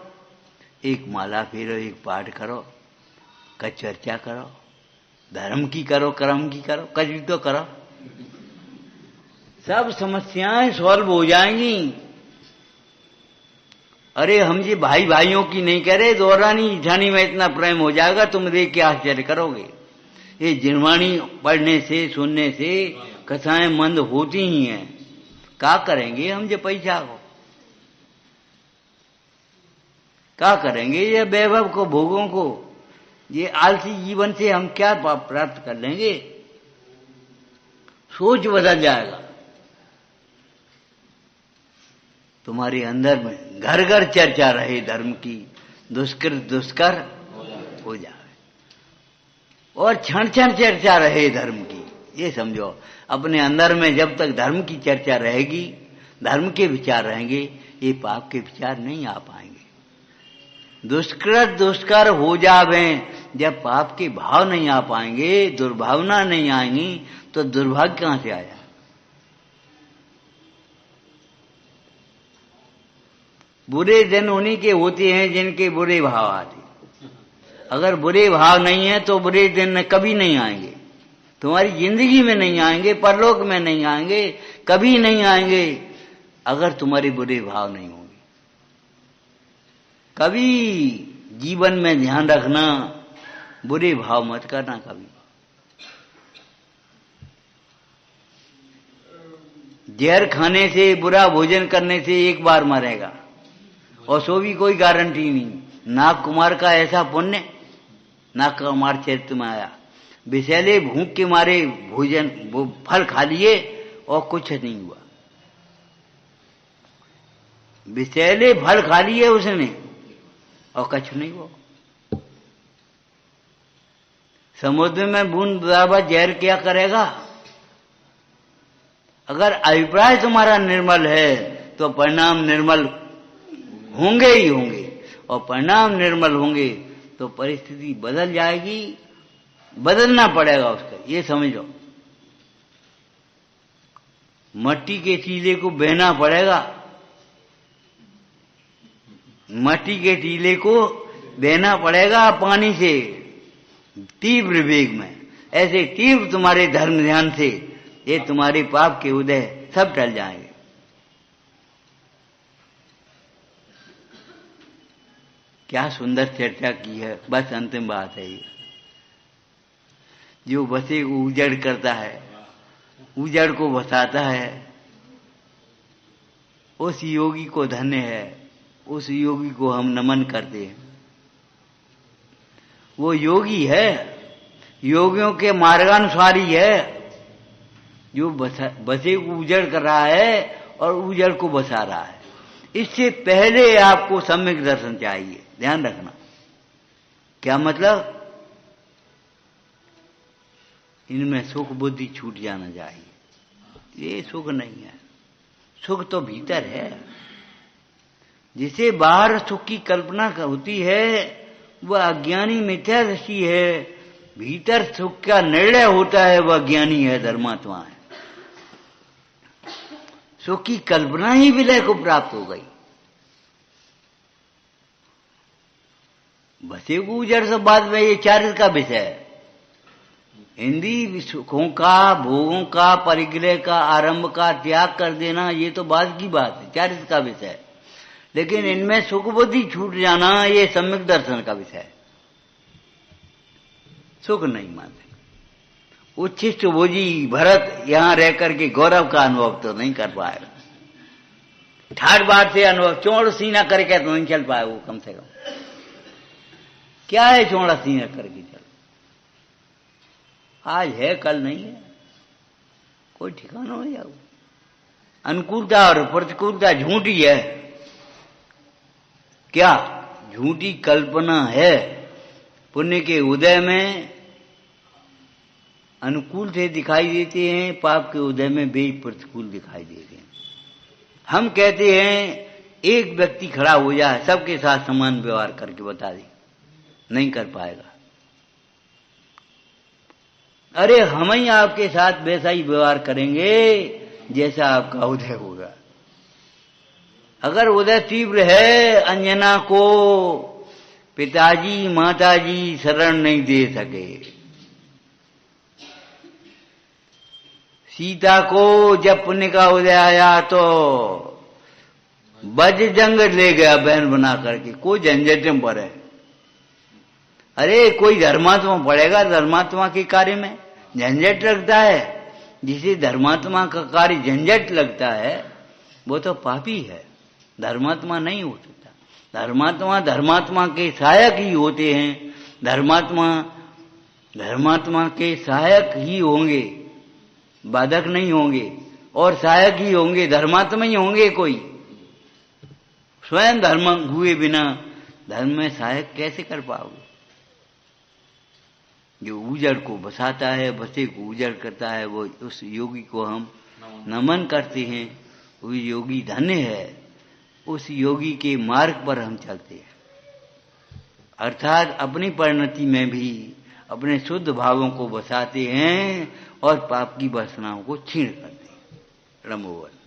एक माला फेरो, एक पाठ करो, का चर्चा करो, धर्म की करो, कर्म की करो, कुछ भी तो करो, सब समस्याएं सॉल्व हो जाएंगी। अरे हम ये भाई भाइयों की नहीं कह रहे, दौरानी ठानी में इतना प्रेम हो जाएगा तुम देख के आश्चर्य करोगे। ये जिनवाणी पढ़ने से सुनने से कथाएं मंद होती ही हैं। क्या करेंगे हम ये पैसा को, क्या करेंगे ये वैभव को, भोगों को, ये आलसी जीवन से हम क्या प्राप्त कर लेंगे। सोच बदल जाएगा तुम्हारे अंदर में, घर घर चर्चा रहे धर्म की, दुष्कर दुष्कर हो जाए और क्षण क्षण चर्चा रहे धर्म की। ये समझो अपने अंदर में जब तक धर्म की चर्चा रहेगी, धर्म के विचार रहेंगे, ये पाप के विचार नहीं आ पाएंगे। दुष्कृत दुष्कर हो जावे, जब पाप के भाव नहीं आ पाएंगे, दुर्भावना नहीं आएंगी, तो दुर्भाग्य कहां से आया। बुरे दिन उन्हीं के होते हैं जिनके बुरे भाव आते। अगर बुरे भाव नहीं है तो बुरे दिन कभी नहीं आएंगे, तुम्हारी जिंदगी में नहीं आएंगे, परलोक में नहीं आएंगे, कभी नहीं आएंगे अगर तुम्हारे बुरे भाव नहीं होंगे। कभी जीवन में ध्यान रखना, बुरे भाव मत करना कभी। जहर खाने से, बुरा भोजन करने से एक बार मरेगा, और सो भी कोई गारंटी नहीं। नाग कुमार का ऐसा पुण्य, नाग कुमार चरित्र में आया, विषैले भूख के मारे भोजन वो फल खा लिए और कुछ नहीं हुआ। विषैले फल खा लिए उसने और कुछ नहीं हुआ। समुद्र में बूंद बराबर जहर क्या करेगा। अगर अभिप्राय तुम्हारा निर्मल है तो परिणाम निर्मल होंगे ही होंगे, और परिणाम निर्मल होंगे तो परिस्थिति बदल जाएगी, बदलना पड़ेगा उसका, ये समझ लो। मट्टी के टीले को बहना पड़ेगा, मट्टी के टीले को बहना पड़ेगा पानी से तीव्र वेग में। ऐसे तीव्र तुम्हारे धर्म ध्यान से ये तुम्हारे पाप के उदय सब टल जाएंगे। क्या सुंदर चर्चा की है। बस अंतिम बात है ये, जो बसे को उजड़ करता है, उजड़ को बसाता है, उस योगी को धन्य है, उस योगी को हम नमन करते हैं। वो योगी है, योगियों के मार्गानुसारी है, जो बसे को उजड़ कर रहा है और उजड़ को बसा रहा है। इससे पहले आपको सम्यक दर्शन चाहिए, ध्यान रखना। क्या मतलब, इनमें सुख बुद्धि छूट जाना चाहिए। ये सुख नहीं है, सुख तो भीतर है। जिसे बाहर सुख की कल्पना होती है वह अज्ञानी मिथ्या दृष्टि है, भीतर सुख का निर्णय होता है वह ज्ञानी है, धर्मात्मा है। सुख की कल्पना ही विलय को प्राप्त हो गई। बसे को उजड़ से बाद में ये चारित्र का विषय है। हिंदी सुखों का, भोगों का, परिग्रह का, आरंभ का त्याग कर देना, ये तो बाद की बात है, चारित्र का विषय है। लेकिन इनमें सुख बुद्धि छूट जाना ये सम्यक दर्शन का विषय है। सुख नहीं मानते। उच्छिष्ट भोजी भरत यहां रह करके गौरव का अनुभव तो नहीं कर पाएगा, ठाट बाट से अनुभव, चौड़ सीना करके तो नहीं चल पाए वो। कम से कम क्या है चौड़ा सीना करके चल, आज है कल नहीं है, कोई ठिकाना हो जाओ। अनुकूलता और प्रतिकूलता झूठी है। क्या झूठी कल्पना है। पुण्य के उदय में अनुकूल से दिखाई देते हैं, पाप के उदय में वे प्रतिकूल दिखाई देते हैं। हम कहते हैं एक व्यक्ति खड़ा हो जाए सबके साथ समान व्यवहार करके बता दे, नहीं कर पाएगा। अरे हम ही आपके साथ वैसा ही व्यवहार करेंगे जैसा आपका उदय होगा। अगर उदय तीव्र है, अंजना को पिताजी माताजी शरण नहीं दे सके, सीता को जब पुण्य का उदय आया तो बज जंग ले गया बहन बना करके, कोई झंझट में पड़े। अरे कोई धर्मात्मा पड़ेगा, धर्मात्मा के कार्य में झंझट लगता है। जिसे धर्मात्मा का कार्य झंझट लगता है वो तो पापी है, धर्मात्मा नहीं हो सकता। धर्मात्मा के सहायक ही होते हैं, धर्मात्मा के सहायक ही होंगे, बाधक नहीं होंगे, और सहायक ही होंगे, धर्मात्मा ही होंगे। कोई स्वयं धर्म हुए बिना धर्म में सहायक कैसे कर पाओगे? जो उजड़ को बसाता है, बसे को उजड़ करता है, वो उस योगी को हम नमन करते हैं। वो योगी धन्य है, उस योगी के मार्ग पर हम चलते हैं। अर्थात अपनी परिणति में भी अपने शुद्ध भावों को बसाते हैं और पाप की वासनाओं को छीण करते हैं। रमोवन।